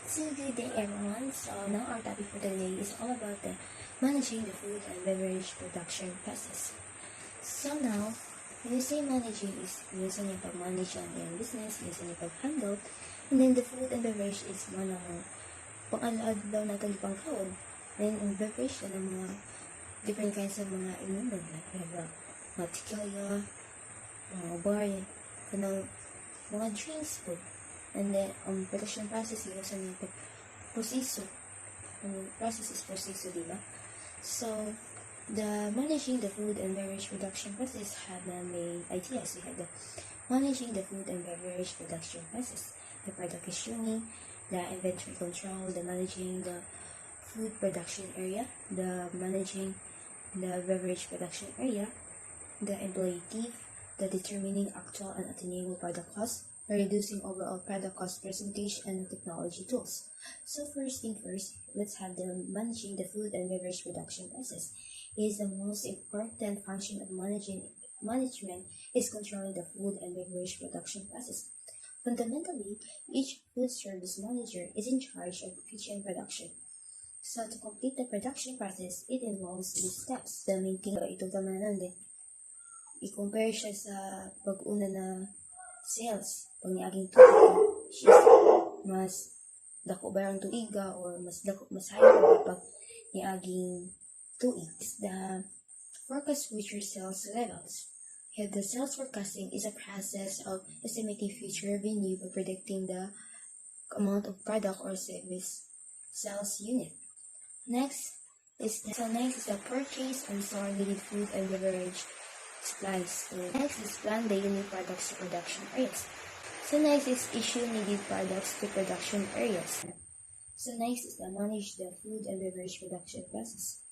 So good day everyone. So now our topic for today is all about the managing the food and beverage production process. So now, when you say managing is minsan yung pag-manage ang iyong business, minsan yung pag-handle, and then the food and beverage is one ng pang-alaw natin yung pang-kaon. Then ang beverage na ng mga different kinds of mga inuman, like we have mga tequila, mga bar, kanang mga drinks po. And then, production process is yung proseso. Process is proseso, diba? So, the managing the food and beverage production process have the main ideas. We have the managing the food and beverage production process, the product issuing, the inventory control, the managing the food production area, the managing the beverage production area, the employee thief, the determining actual and attainable product cost, reducing overall product cost percentage, and technology tools. So first thing first, let's have the managing the food and beverage production process. It is the most important function of management is controlling the food and beverage production process. Fundamentally, each food service manager is in charge of efficient production. So to complete the production process, it involves these steps. The main thing, ito tama na din. I-compare siya sa pag-una na sales. Pag niaging tuig, mas dako ba ang tuiga or mas higher ba pag niaging tuig. The forecast future sales levels. Here, the sales forecasting is a process of estimating future revenue by predicting the amount of product or service sales unit. Next is the purchase and store needed food and beverage supplies. So next is plan the unit products to production areas. So next is issue needed products to production areas. So next is the manage the food and beverage production process.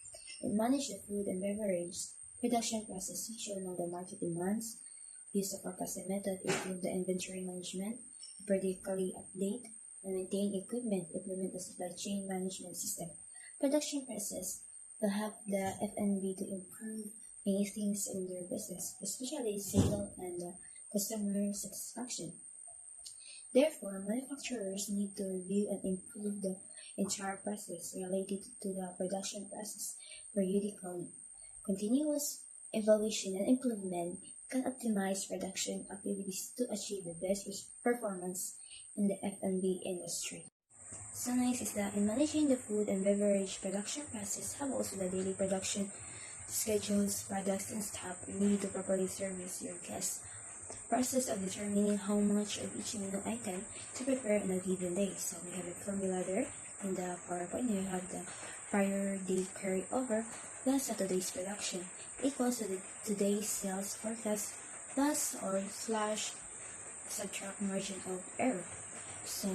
In manage the food and beverage production process, ensure know the market demands, use the forecasting method, improve the inventory management, periodically update and maintain equipment, implement the supply chain management system. Production process will help the F&B to improve many things in their business, especially sales and customer satisfaction. Therefore, manufacturers need to review and improve the entire process related to the production process periodically. Continuous evaluation and improvement can optimize production activities to achieve the best performance in the F&B industry. So next is that in managing the food and beverage production process, have also the daily production schedules, products, and staff needed to properly service your guests. Process of determining how much of each menu item to prepare on a given day. So we have a formula there in the PowerPoint. You have the prior day carryover plus today's production equals to the today's sales forecast plus or slash subtract margin of error. So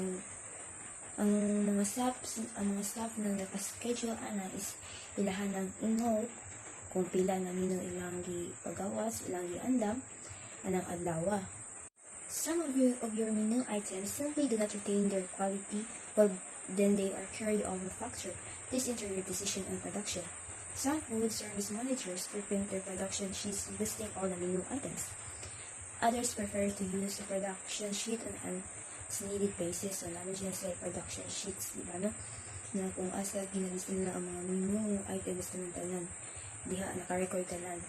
ang mga staff na nakaschedule ana is ilahan ng ino kung pila na mino ilang pagawas, ilang andam, anang adlaw. Some of your menu items simply do not retain their quality, but then they are carried over factor. This into your decision on production. Some food service managers prepare their production sheets listing all the menu items. Others prefer to use the production sheet on an as-needed basis. So, namin siya sa production sheets, di ba, no? Na kung asa ginalis nila ang mga menu items naman tanan. Diha, naka-record tanan.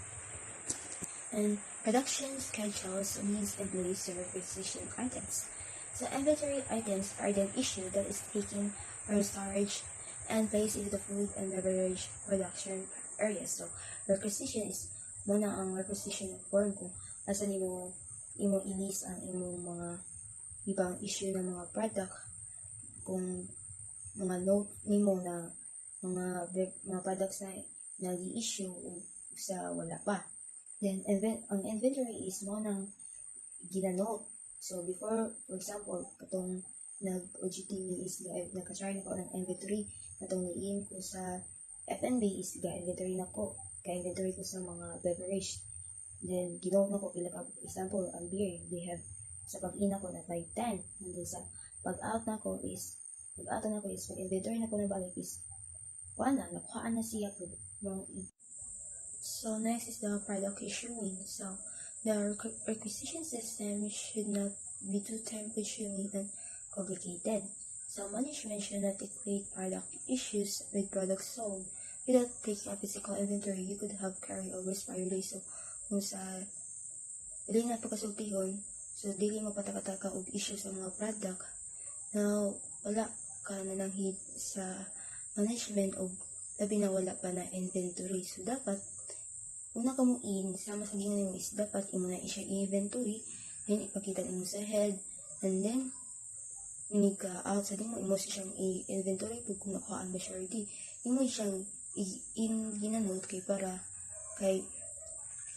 And production schedules needs employees to requisition items. So inventory items are then issued that is taken from storage and placed into the food and beverage production area. So requisition is muna ang requisition form kung asa imo ilis ang imong mga ibang issue ng mga product, kung mga note nimo na mga products na nag-i-issue sa wala pa. Then, ang inventory is mo nang ginanote. So, before, for example, katong nag-OGTV is nag-try na ko ng inventory, katong ni-in ko sa F&B is ga-inventory na ko. Ga-inventory ko sa mga beverage. Then, ginote na ko, example, ang beer, they have, sa pag-in ako na by 10. And then, sa pag-out na ko is, pag-inventory na ko na balik is, nakuhaan na siya ko. So next is the product issuing. So the requisition system should not be too time consuming and complicated. So management should not equate product issues with products sold. Without taking a physical inventory, you could have carryovers for your day. So kung sa dili na pagkasultihon, so dili mo patakataka og issue sa mga product, now wala ka na nang hit sa management o labi na wala pa na inventory. So dapat una ka mo sama sa gingan mo is dapat imo na siya inventory, then ipakita nimo sa head, and then ini ka out sa dimo imo siyang i-inventory kung nakuhaan ba siya already. Imo siyang ginanote kay para kay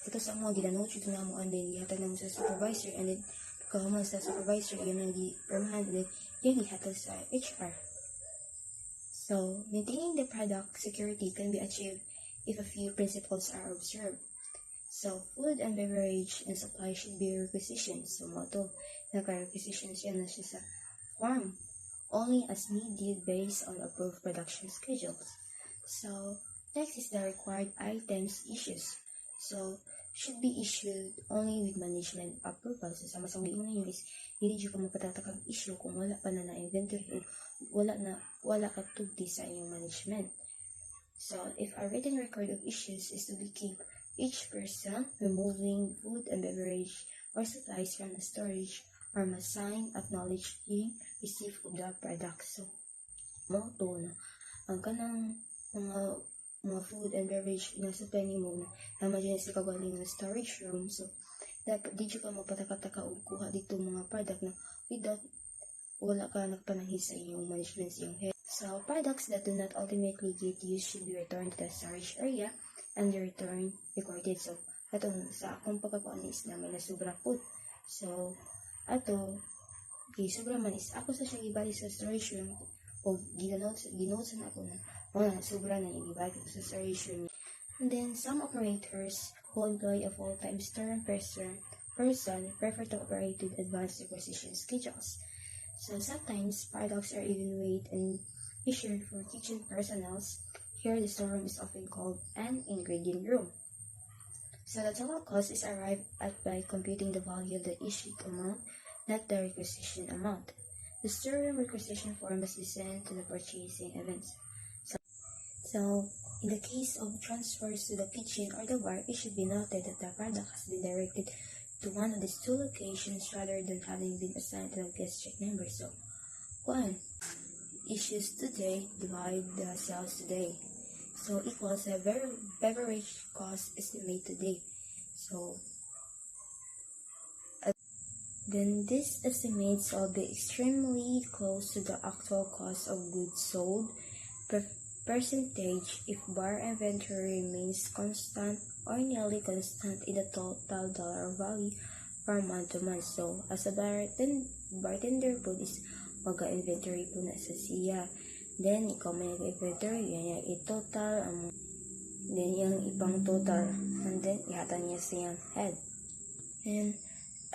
ito sa mga ginanote ito na mo, and then ihatag na mo sa supervisor, and then kahuman sa supervisor yun ang permanent, then yun ihatag sa HR. So maintaining the product security can be achieved if a few principles are observed. So food and beverage and supply should be requisitioned. So motto naka-requisition siya na siya sa form only as needed based on approved production schedules. So next is the required items issues. So should be issued only with management approval. So sama sa una yun is hindi ka mapatatag issue kung wala pa na inventory, wala ka tugdi sa inyong management. So if a written record of issues is to be kept, each person removing food and beverage or supplies from the storage or must sign acknowledging receipt of the product. So motto na ang kanang mga food and beverage na supply nimo na naman dyan sa kagaling na storage room. So dapat di ka mapatakataka o kuha dito mga product na without wala ka nagpanangis sa iyong management sa iyong head. So products that do not ultimately get used should be returned to the storage area and the return recorded. So atong sa akong pagkakuan is na may nasubra food. So ato sobra man is ako sa siya ibalik sa storage room o ginote na ako na sobra na yung ibalik sa storage room. And then some operators who employ a full-time store person prefer to operate with advanced requisition schedules. So sometimes products are even weighed and issued for kitchen personnels. Here the storeroom is often called an ingredient room. So the total cost is arrived at by computing the value of the issued amount, not the requisition amount. The storeroom requisition form must be sent to the purchasing events. So in the case of transfers to the kitchen or the bar, it should be noted that the product has been directed to one of these two locations rather than having been assigned to the guest check number. So 1. Issues today divide the sales today. So equals a beverage cost estimate today. So then these estimates will be extremely close to the actual cost of goods sold percentage if bar inventory remains constant or nearly constant in the total dollar value from month to month. So as a bartender po is mag-inventory po na sa siya. Then, ikaw may nag-inventory, yan yung i-total, then yung ipang total, and then ihatan niya sa yung head. And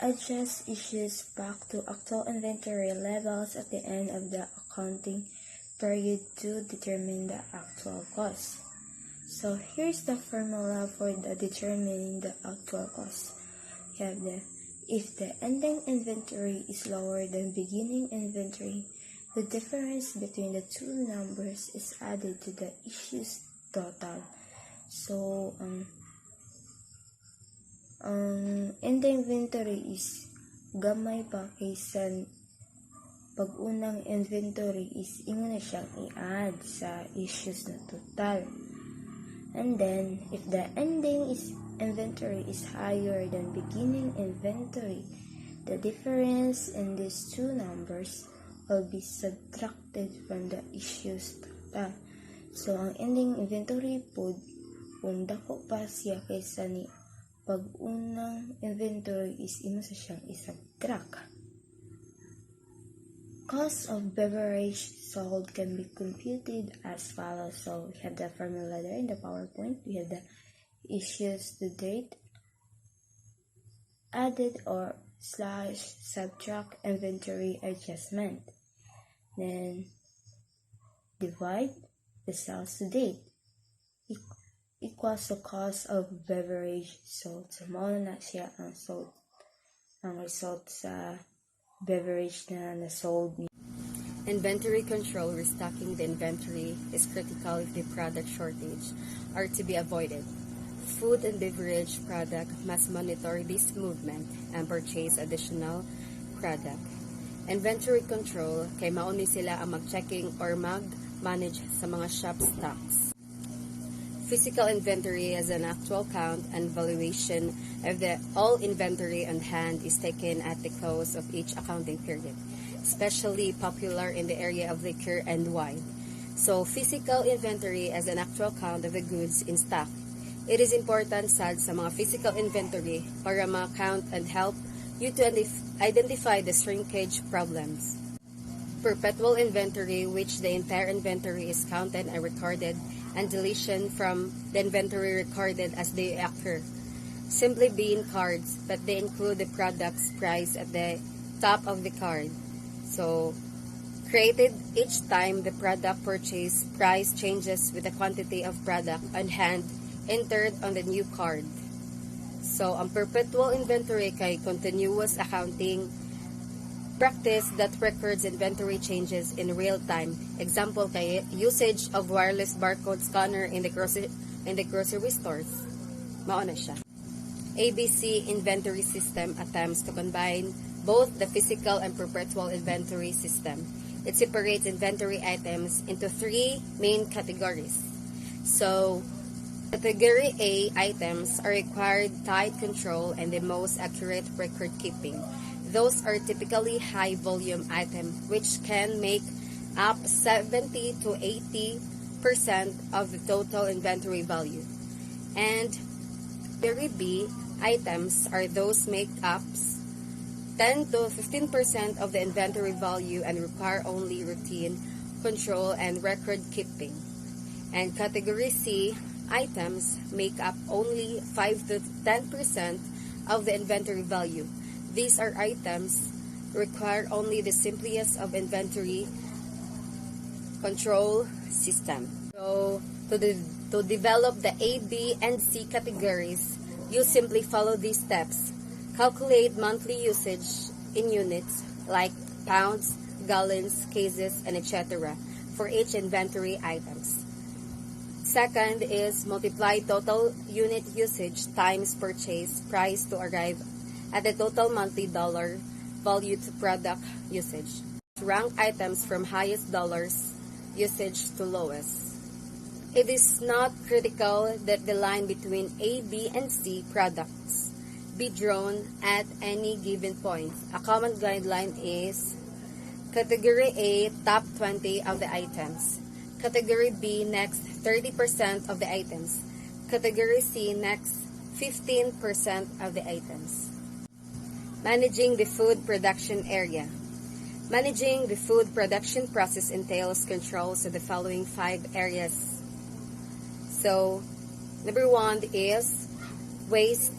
adjust issues back to actual inventory levels at the end of the accounting period to determine the actual cost. So, here's the formula for determining the actual cost. You have if the ending inventory is lower than beginning inventory, the difference between the two numbers is added to the issues total. So, ending inventory is gamay pa kaysa pag unang inventory is imo na siyang i-add sa issues na total. And then, if the ending inventory is higher than beginning inventory, the difference in these two numbers will be subtracted from the issues total. So, ang ending inventory po, kung dako pa siya kaysa ni pag unang inventory is imo sa siyang isubtract. Cost of beverage sold can be computed as follows. So, we have the formula there in the PowerPoint. We have the issues to date, added or / subtract inventory adjustment. Then, divide the sales to date equals the cost of beverage sold. So, mao na siya ang result sa beverage na sold. Inventory control, restocking the inventory is critical if the product shortage are to be avoided. Food and beverage product must monitor this movement and purchase additional product. Inventory control, kay mauni sila ang mag-checking or mag-manage sa mga shop stocks. Physical inventory has an actual count and valuation of the all inventory on hand is taken at the close of each accounting period, especially popular in the area of liquor and wine. So, physical inventory as an actual count of the goods in stock. It is important sa mga physical inventory para ma-count and help you to identify the shrinkage problems. Perpetual inventory, which the entire inventory is counted and recorded, and deletion from the inventory recorded as they occur. Simply being cards, but they include the product's price at the top of the card. So, created each time the product purchase price changes with the quantity of product on hand entered on the new card. So, ang perpetual inventory kay continuous accounting practice that records inventory changes in real time. Example kay usage of wireless barcode scanner in the grocery stores. Mao na siya. ABC inventory system attempts to combine both the physical and perpetual inventory system. It separates inventory items into three main categories. So, Category A items are required tight control and the most accurate record keeping. Those are typically high volume items which can make up 70 to 80% of the total inventory value. And Category B items are those make up 10 to 15% of the inventory value and require only routine control and record keeping. And Category C items make up only 5 to 10% of the inventory value. These are items require only the simplest of inventory control system. So, to develop the A, B, and C categories, you simply follow these steps. Calculate monthly usage in units like pounds, gallons, cases, and etc. for each inventory items. Second is multiply total unit usage times purchase price to arrive at the total monthly dollar value to product usage. Rank items from highest dollars usage to lowest. It is not critical that the line between A, B, and C products be drawn at any given point. A common guideline is Category A, top 20 of the items. Category B, next 30% of the items. Category C, next 15% of the items. Managing the food production area. Managing the food production process entails controls of the following 5 areas. So, number 1 is waste,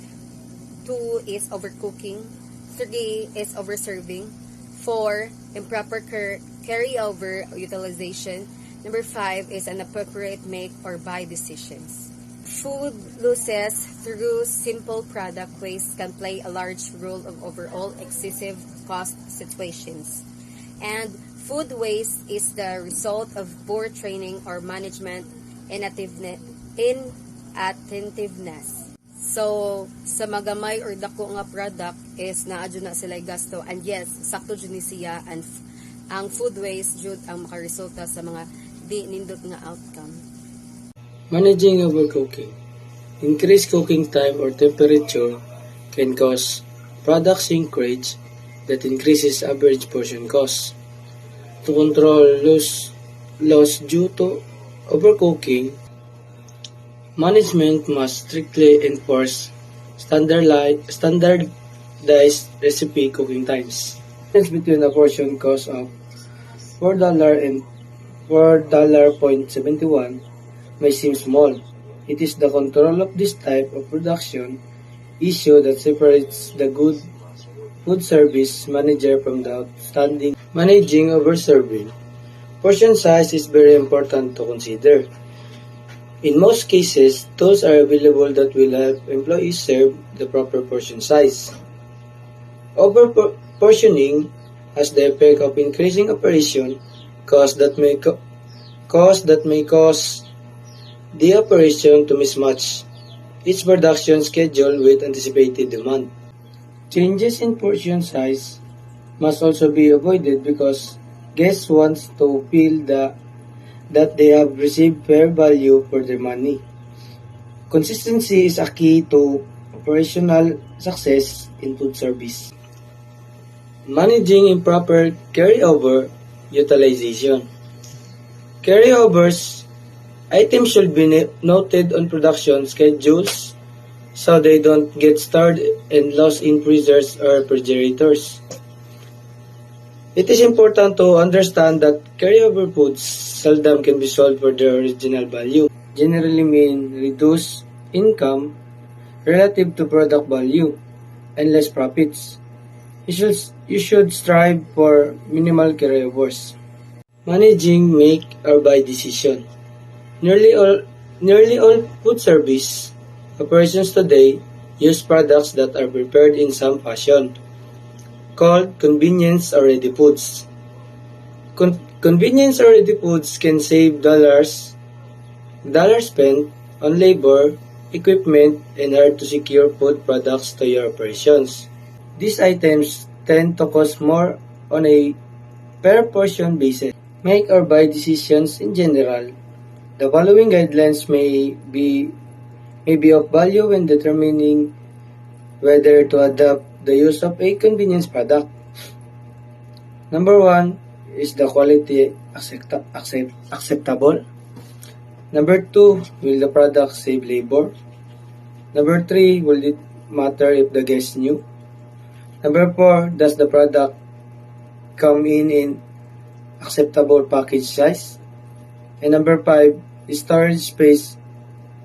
2 is overcooking, 3 is overserving, 4 improper carryover utilization, number 5 is inappropriate make or buy decisions. Food losses through simple product waste can play a large role of overall excessive cost situations. And food waste is the result of poor training or management inattentiveness. So, sa magamay or dako nga product is naadyo na sila gasto. And yes, sakto dyan ni siya and ang food waste jud ang makaresulta sa mga di nindot nga outcome. Managing overcooking. Increased cooking time or temperature can cause product shrinkage that increases average portion cost. To control loss due to overcooking, management must strictly enforce standardized recipe cooking times. The difference between a portion cost of $4 and $4.71 may seem small. It is the control of this type of production issue that separates the good food service manager from the outstanding managing overserving. Portion size is very important to consider. In most cases, tools are available that will help employees serve the proper portion size. Overportioning has the effect of increasing operation Cause that may cause the operation to mismatch its production schedule with anticipated demand. Changes in portion size must also be avoided because guests want to feel that they have received fair value for their money. Consistency is a key to operational success in food service. Managing improper carryover utilization. Carryovers items should be noted on production schedules so they don't get stored and lost in freezers or refrigerators. It is important to understand that carryover foods seldom can be sold for their original value, generally mean reduced income relative to product value and less profits. You should strive for minimal carryovers. Managing make or buy decision. Nearly all food service operations today use products that are prepared in some fashion, called convenience or ready foods. Convenience or ready foods can save dollars spent on labor, equipment, and hard to secure food products to your operations. These items tend to cost more on a per portion basis. Make or buy decisions in general. The following guidelines may be of value when determining whether to adopt the use of a convenience product. Number 1 is the quality acceptable. Number 2, will the product save labor? Number 3, will it matter if the guest knew? Number 4, does the product come in acceptable package size? And number 5, is storage space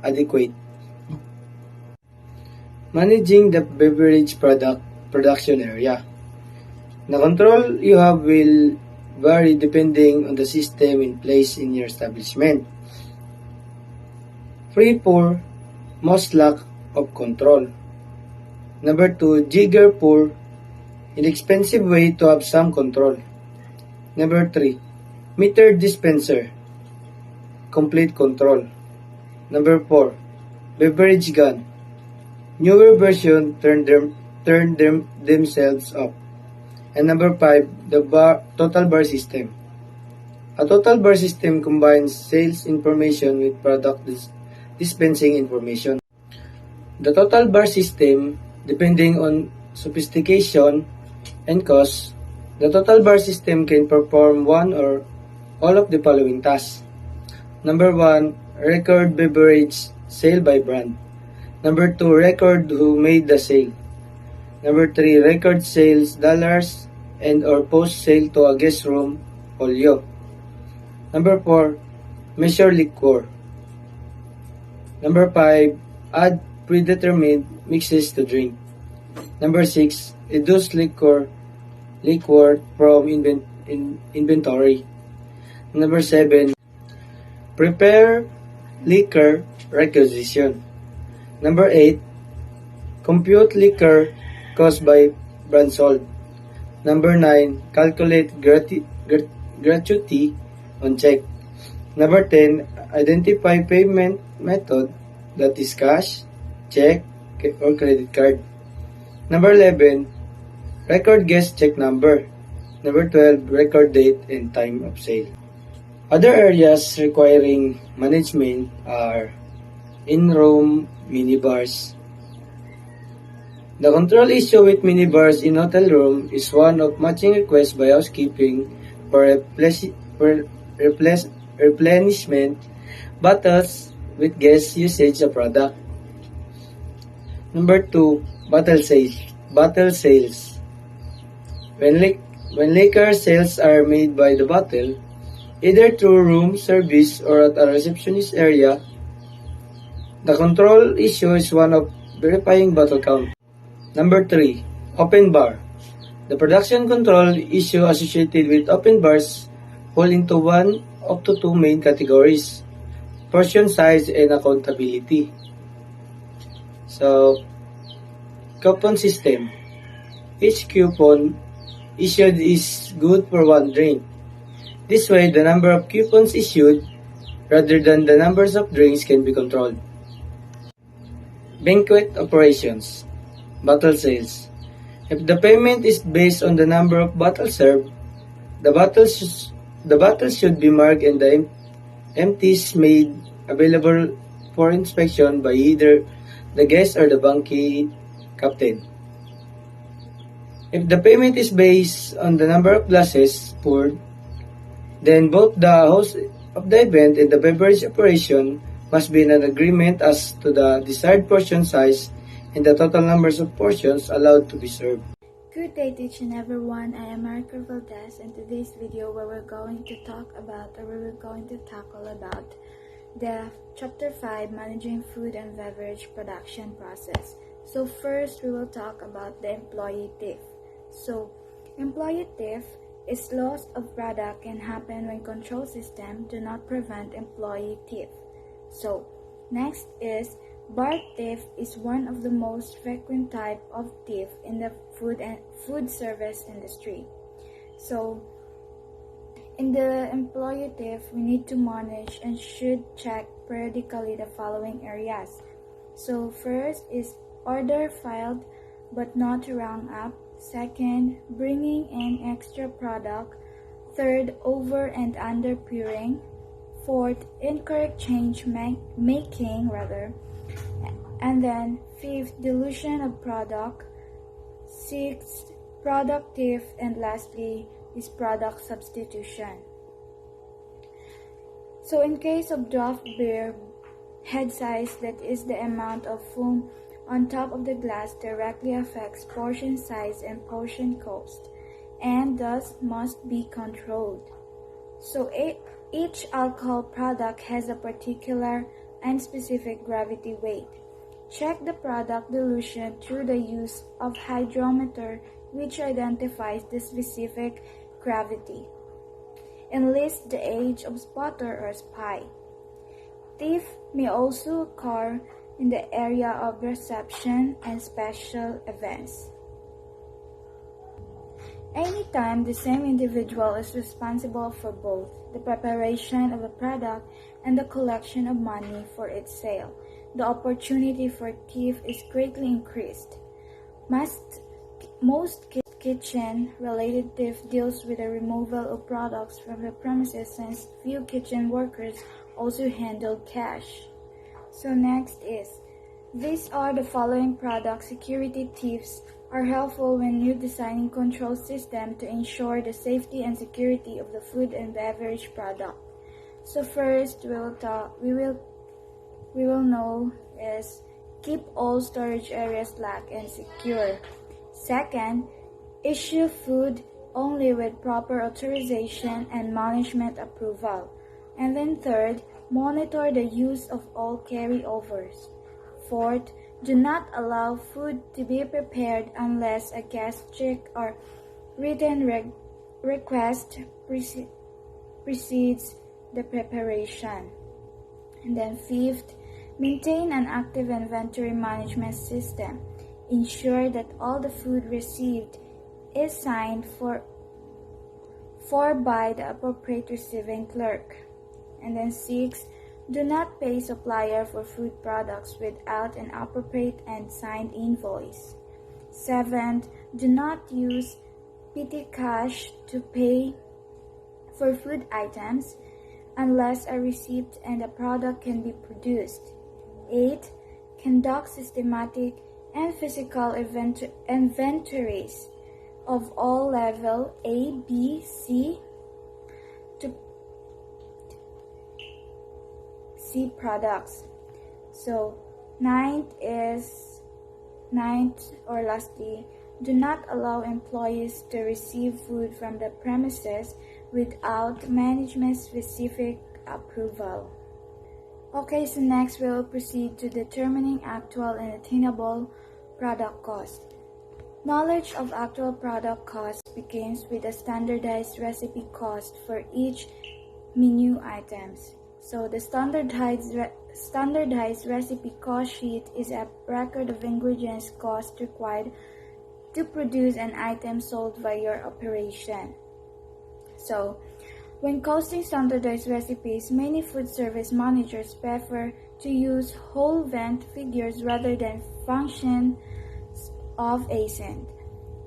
adequate? Managing the beverage production area. The control you have will vary depending on the system in place in your establishment. Free pour, most lack of control. Number 2, jigger pour, inexpensive way to have some control. Number 3, meter dispenser, complete control. Number 4, beverage gun, newer version turn themselves off. And number 5, the total bar system. A total bar system combines sales information with product dispensing information. The total bar system, depending on sophistication and cost, the total bar system can perform one or all of the following tasks. Number 1, record beverage sale by brand. Number 2, record who made the sale. Number 3, record sales dollars and or post sale to a guest room folio. Number 4, measure liquor. Number 5, add predetermined mixes to drink. Number 6, reduce liquor from inventory. Number 7, prepare liquor requisition. Number 8, compute liquor cost by brand sold. Number 9, calculate gratuity on check. Number 10, identify payment method, that is cash, check, or credit card. Number 11, record guest check number. Number 12, record date and time of sale. Other areas requiring management are in-room minibars. The control issue with minibars in hotel room is one of matching requests by housekeeping for replenishment bottles with guest usage of product. Number 2, bottle sales. When liquor sales are made by the bottle, either through room service or at a receptionist area, the control issue is one of verifying bottle count. Number 3, open bar. The production control issue associated with open bars fall into one of the two main categories: portion size and accountability. So, coupon system. Each coupon issued is good for one drink. This way, the number of coupons issued rather than the numbers of drinks can be controlled. Banquet operations, bottle sales. If the payment is based on the number of bottles served, the bottles should be marked and the empties made available for inspection by either the guest or the banquet captain. If the payment is based on the number of glasses poured, then both the host of the event and the beverage operation must be in an agreement as to the desired portion size and the total numbers of portions allowed to be served. Good day to each and everyone. I am Marco Valdez, and today's video where we're going to tackle about the Chapter 5 Managing Food and Beverage Production Process. So first we will talk about the employee thief. So employee thief is loss of product can happen when control system do not prevent employee thief. So next is bar thief is one of the most frequent type of thief in the food service industry. So in the employee thief, we need to manage and should check periodically the following areas. So first is order filed but not rung up. Second, bringing in extra product. Third, over and under pouring. Fourth, incorrect change making. And then fifth, dilution of product. Sixth, product thief. And lastly is product substitution. So in case of draft beer, head size, that is the amount of foam on top of the glass, directly affects portion size and portion cost, and thus must be controlled. So each alcohol product has a particular and specific gravity weight. Check the product dilution through the use of hydrometer, which identifies the specific gravity. Enlist the age of spotter or spy. Thief may also occur in the area of reception and special events. Anytime the same individual is responsible for both the preparation of a product and the collection of money for its sale, the opportunity for thief is greatly increased. Most kitchen-related thief deals with the removal of products from the premises, since few kitchen workers also handle cash. So next is, these are the following product security tips are helpful when you designing control system to ensure the safety and security of the food and beverage product. So first we will know is keep all storage areas locked and secure. Second, issue food only with proper authorization and management approval. And then third, monitor the use of all carryovers. Fourth, do not allow food to be prepared unless a gastric or written request precedes the preparation. And then fifth, maintain an active inventory management system. Ensure that all the food received is signed for by the appropriate receiving clerk. And then 6, do not pay supplier for food products without an appropriate and signed invoice. 7, do not use petty cash to pay for food items unless a receipt and a product can be produced. 8, conduct systematic and physical inventories of all level A, B, C products. So lastly, do not allow employees to receive food from the premises without management specific approval. Okay, so next we will proceed to determining actual and attainable product cost. Knowledge of actual product cost begins with a standardized recipe cost for each menu items. So the standardized recipe cost sheet is a record of ingredients cost required to produce an item sold by your operation. So When costing standardized recipes, many food service managers prefer to use whole vent figures rather than functions of a cent.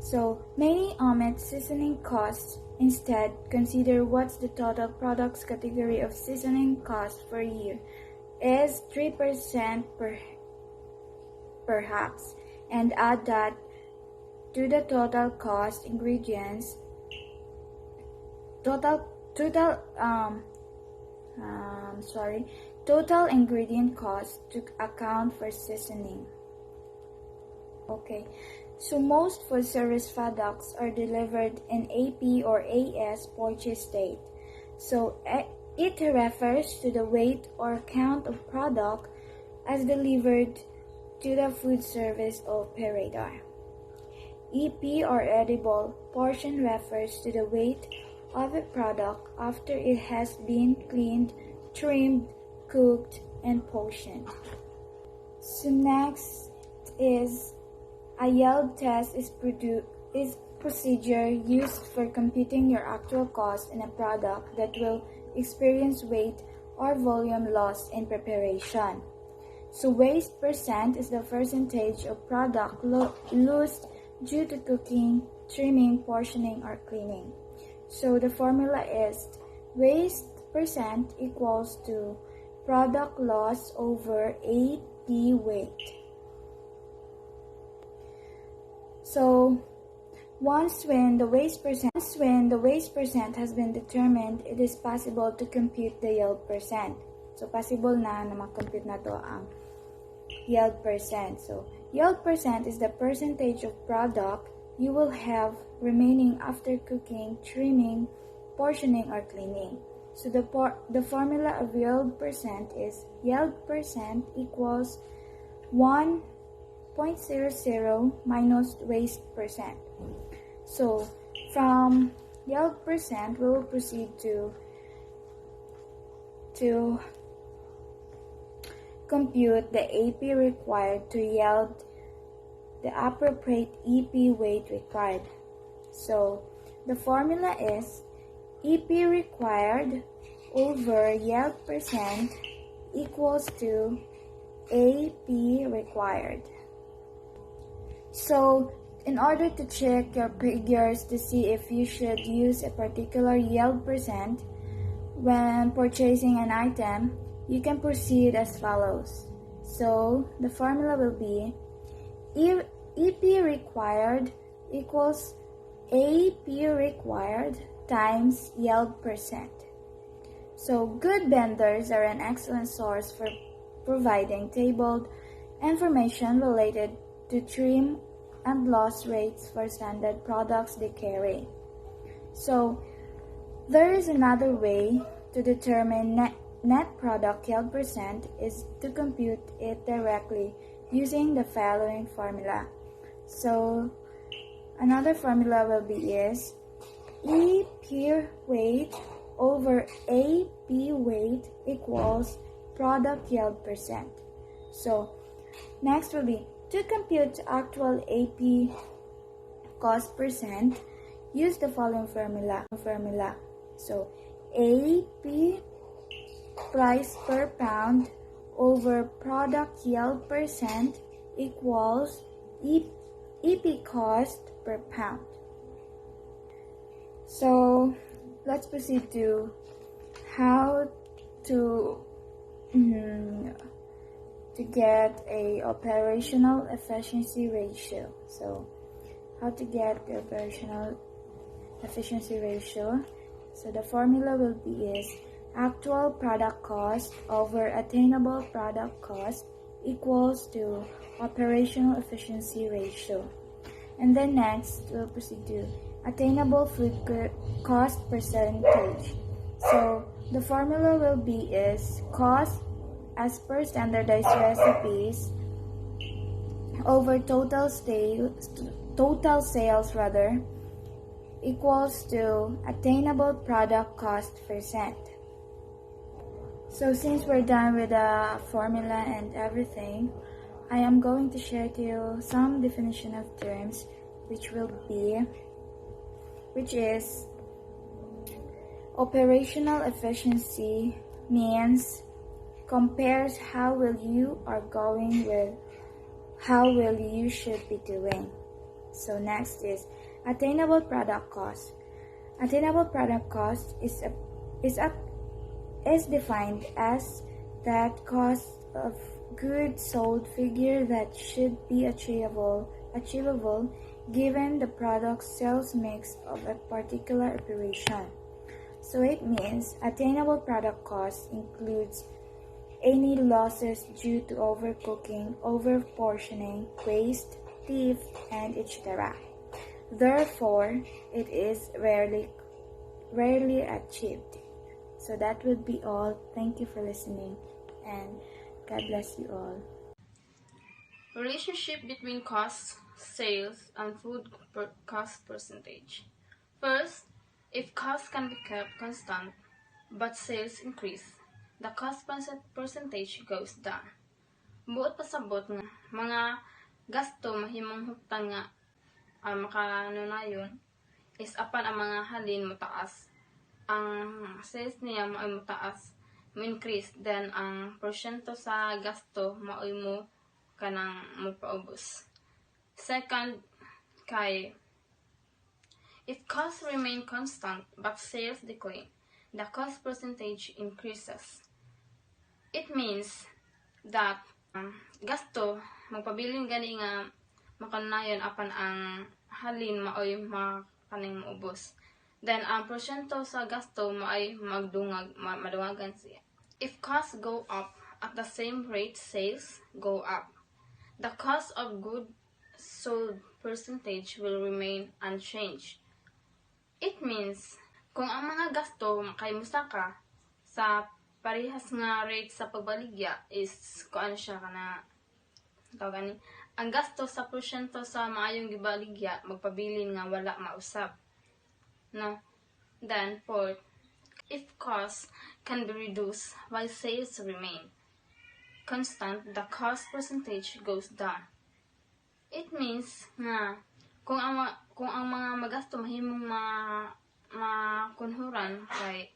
So many omit seasoning costs. Instead, consider what's the total products category of seasoning cost per year is 3% perhaps, and add that to the total cost ingredients total ingredient cost to account for seasoning. Okay, so most food service products are delivered in AP or AS purchase state. So it refers to the weight or count of product as delivered to the food service operator. EP or edible portion refers to the weight of a product after it has been cleaned, trimmed, cooked, and portioned. So next is a yield test is procedure used for computing your actual cost in a product that will experience weight or volume loss in preparation. So waste percent is the percentage of product lost due to cooking, trimming, portioning, or cleaning. So the formula is waste percent equals to product loss over AP weight. So once when the waste percent has been determined, it is possible to compute the yield percent. So possible na ma-compute na to ang yield percent. So yield percent is the percentage of product you will have remaining after cooking, trimming, portioning, or cleaning. So the formula of yield percent is yield percent equals 1.00 minus waste percent. So from yield percent, we will proceed to compute the AP required to yield the appropriate EP weight required. So the formula is EP required over yield percent equals to AP required. So in order to check your figures to see if you should use a particular yield percent when purchasing an item, you can proceed as follows. So the formula will be EP required equals AP required times yield percent. So good vendors are an excellent source for providing tabled information related to trim and loss rates for standard products they carry. So there is another way to determine net product yield percent is to compute it directly using the following formula. So another formula will be is EP weight over AP weight equals product yield percent. So next will be to compute actual AP cost percent, use the following formula. So AP price per pound over product yield percent equals EP cost per pound. So let's proceed to how to get a operational efficiency ratio. So how to get the operational efficiency ratio. So the formula will be is actual product cost over attainable product cost equals to operational efficiency ratio. And then next we'll proceed to attainable food cost percentage. So the formula will be is cost as per standardized recipes over total sales equals to attainable product cost percent. So since we're done with the formula and everything, I am going to share to you some definition of terms which is Operational efficiency means compares how well you are going with how well you should be doing. So next is attainable product cost. Attainable product cost is defined as that cost of goods sold figure that should be achievable given the product sales mix of a particular operation. So it means attainable product cost includes any losses due to overcooking, overportioning, waste, theft, and etc. Therefore, it is rarely achieved. So that would be all. Thank you for listening, and God bless you all. Relationship between costs, sales, and food cost percentage. First, if costs can be kept constant but sales increase, the cost percentage goes down. Buot pasabot nga mga gasto mahimong huptan nga makanunayon is apan ang mga halin mo taas. Ang sales niya mo ay mo taas, mo increase, then ang porsyento sa gasto mo ay mo kanang mo paubos. Second, kay if costs remain constant but sales decline, the cost percentage increases. It means that gasto magpabiling gani nga makanunayon apan ang halin maoy makaning maubos. Then ang porsyento sa gasto maay madungagan siya. If costs go up at the same rate sales go up, the cost of goods sold percentage will remain unchanged. It means kung ang mga gasto kay musaka sa parehas nga rate sa pagbaligya is kuan siya kana tawag ang gasto sa porsyento sa maayong gibaligya magpabilin nga wala mausab. No. Then fourth, if costs can be reduced while sales remain constant, the cost percentage goes down. It means nga kung ang mga magasto mahimong makunhuran kay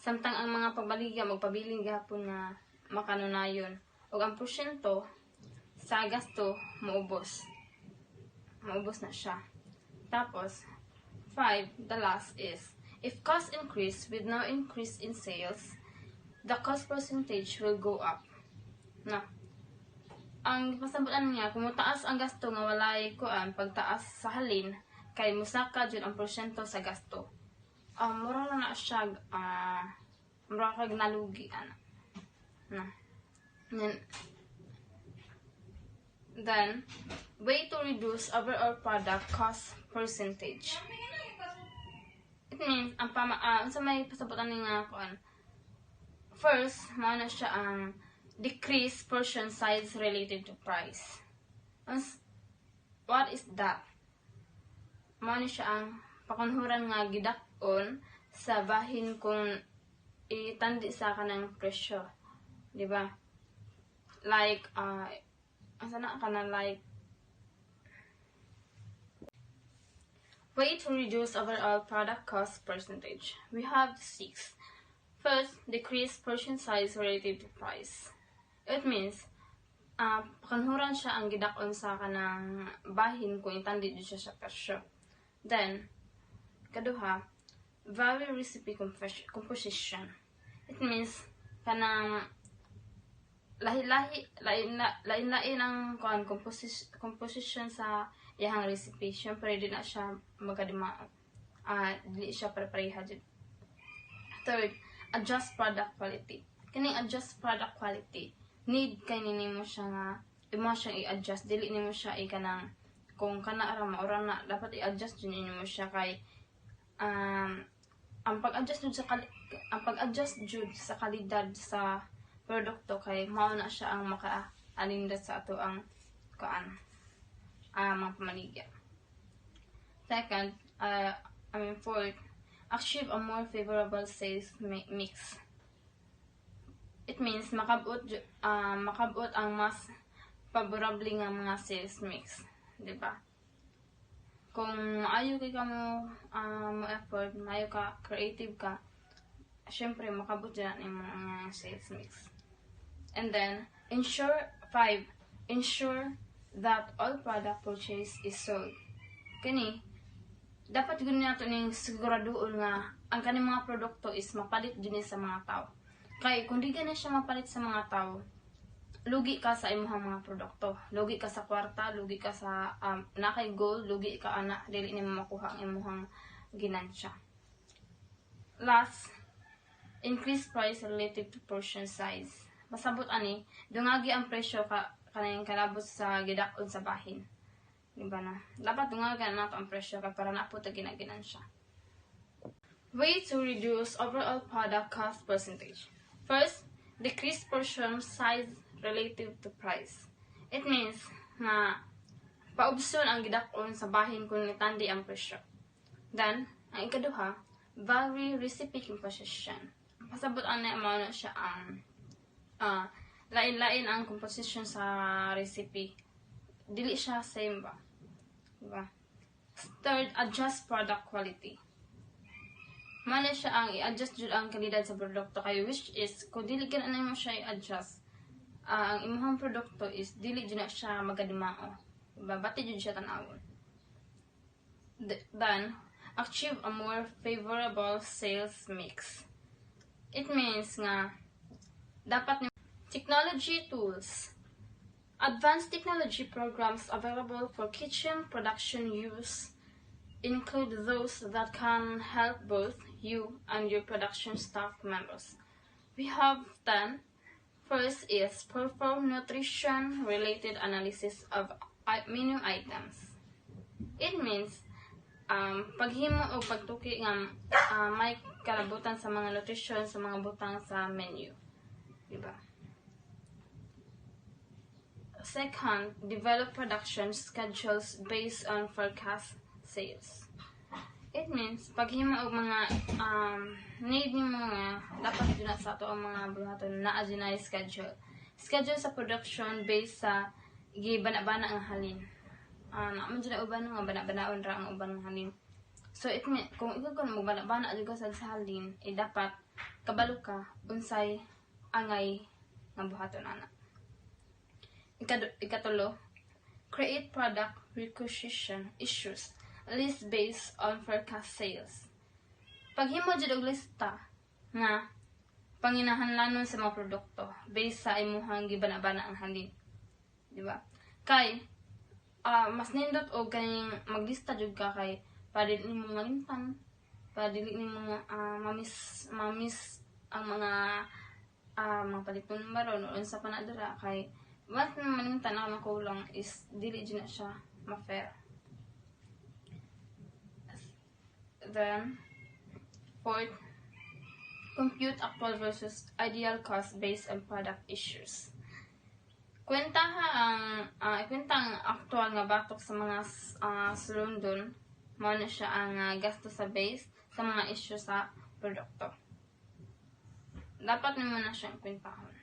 samtang ang mga pagbaligya magpabiling gihapon nga makanunayon ug ang porsyento sa gasto maubos na siya. Tapos 5, the last is if costs increase with no increase in sales, the cost percentage will go up. No. Ang pasabutan niya kung taas ang gasto nga walay kuan pagtaas sa halin kay musaka jud ang porsyento sa gasto. Mura na siya mura kag nalugi ana. No. Then way to reduce overall product cost percentage. It means ang sa may pasabutan nga kuan. First, mao na siya ang decrease portion size related to price. What is that? Mao na siya ang pakunhuran nga gidak-on sa bahin kung itandi sa kanang presyo. Di ba? Like way to reduce overall product cost percentage. We have 6. First, decrease portion size related to price. It means, pakanhuran siya ang gidakon sa kanang bahin kung itandi siya sa presyo. Then, kaduha, vary recipe composition. It means, kanang lain-lain ang composition sa iyang recipe. Siyempre, di na siya magkadimao. Dili siya pare-pareha dyan. Third, adjust product quality. Kining adjust product quality, need kay nini mo siya nga, imo siyang i-adjust. Dili nimo siya kanang kung kana ara maura na, dapat i-adjust dyan nimo siya kay ang pag-adjust jud sa kalidad sa produkto kay mao na siya ang maka-alindat sa ato ang mga pamaligya. Second, fourth, achieve a more favorable sales mix. It means makabot ang mas favorable nga mga sales mix, di ba? Kung maayo kay mo effort, maayo ka creative ka, syempre makabot dyan yung mga sales mix. And then, ensure that all product purchased is sold. Kani, dapat gud nato ning siguraduon nga ang kaning mga produkto is mapalit din sa mga tao. Kay kung di gani siya mapalit sa mga tao, lugi ka sa imong mga produkto. Lugi ka sa kwarta, lugi ka sa nakay goal, lugi ka ana dili nimo makuha ang imong ginansya. Last, increase price relative to portion size. Masabot ani, dungagi ang presyo kaning kalabot sa gidakon sa bahin. Diba na? Dapat dungagan nato ang presyo kay para na po ta ginansya. Way to reduce overall product cost percentage. First, decrease portion size relative to price. It means na paubson ang gidakon sa bahin kung nitandi ang presyo. Then, ang ikaduha, vary recipe composition. Pasabot ana mao na siya ang lain-lain ang composition sa recipe. Dili siya same ba? Diba? Third, adjust product quality. Mano siya ang i-adjust jud ang kalidad sa produkto kayo, which is kung dili ka na mo siya i-adjust, ang imong produkto is dili jud na siya magadimao. Diba? Bati jud siya tanawon. Then, achieve a more favorable sales mix. It means nga dapat technology tools. Advanced technology programs available for kitchen production use include those that can help both you and your production staff members. We have 10. First is perform nutrition-related analysis of menu items. It means paghimo o pagtuki nga may kalabutan sa mga nutrition sa mga butang sa menu. Diba? Second, develop production schedules based on forecast sales. It means, paghimo og mga need ni mga dapat dito na sa ato ang mga buhaton na adjunay schedule. Schedule sa production based sa gibana-bana ang halin. Naman dyan na uban nga bana-banaon ra ang uban ng halin. So it means, kung ikaw kung magbana-bana dyan ka sa halin, dapat kabalo ka unsay angay nga buhaton ana. Ikatulo, create product requisition issues, list based on forecast sales. Paghimo jud og lista nga panginahanglanon sa mga produkto based sa imuhang gibana-bana ang halin. Di ba? Kay mas nindot og kaning maglista jud ka kay para dili nimo malimtan, para dili nimo mamis ang mga paliton maron o unsa pa na dira kay once na malimtan na makulang is dili dyan na siya ma-fair. Then, fourth, compute actual versus ideal cost based on product issues. Kwenta ang actual nga batok sa mga sulundon, mao na siya ang gasto sa base sa mga issue sa produkto. Dapat naman na siyang kwentahon.